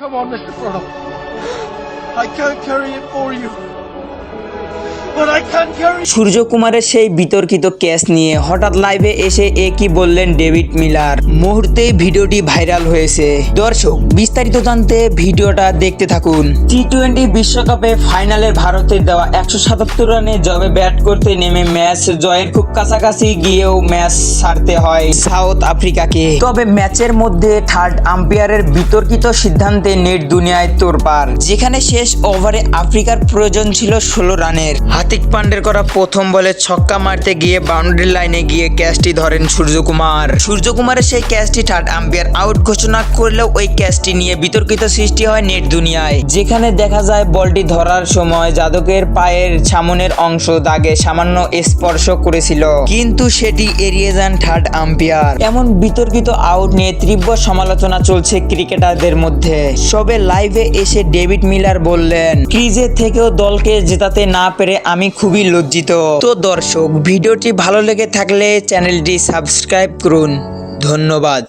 Come on, Mr. Prado. I can't carry it for you. But I can carry. সূর্যকুমারের সেই বিতর্কিত catch নিয়ে হঠাৎ লাইভে এসে একই বললেন ডেভিড মিলার। মুহূর্তেই ভিডিওটি ভাইরাল হয়েছে। দর্শক, বিস্তারিত জানতে ভিডিওটা দেখতে থাকুন। টি-20 বিশ্বকাপে ফাইনালের ভারতের দেওয়া 177 রানে জবে ব্যাট করতে নেমে ম্যাচ জয়ের খুব কাছাকাছি গিয়েও ম্যাচ ছাড়তে হয় সাউথ আফ্রিকাকে। তবে ম্যাচের মধ্যে থার্ড আম্পায়ারের বিতর্কিত সিদ্ধান্তে নেট দুনিয়ায় তোড়পাড়, যেখানে শেষ ওভারে আফ্রিকার প্রয়োজন ছিল 16 রানের। হার্দিক পান্ডের করা প্রথম বলে ছক্কা মারতে গিয়ে বাউন্ডারি লাইনে গিয়ে ক্যাচটি ধরেন সূর্যকুমারের সেই ক্যাচটি থার্ড আম্পায়ার আউট ঘোষণা করলেও ওই ক্যাচটি নিয়ে বিতর্কিত সৃষ্টি হয় নেট দুনিয়ায়, যেখানে দেখা যায় বলটি ধরার সময় যাদবের পায়ের সামনের অংশ দাগে সামান্য স্পর্শ করেছিল, কিন্তু সেটি এড়িয়ে যান থার্ড আম্পায়ার। এমন বিতর্কিত আউট নিয়ে তীব্র সমালোচনা চলছে ক্রিকেটারদের মধ্যে। সবে লাইভে এসে ডেভিড মিলার বললেন, ক্রিজে থেকেও দলকে জেতাতে না পেরে আমি খুবই লজ্জিত। তো দর্শক, ভিডিওটি ভালো লেগে থাকলে চ্যানেলটি সাবস্ক্রাইব করুন। ধন্যবাদ।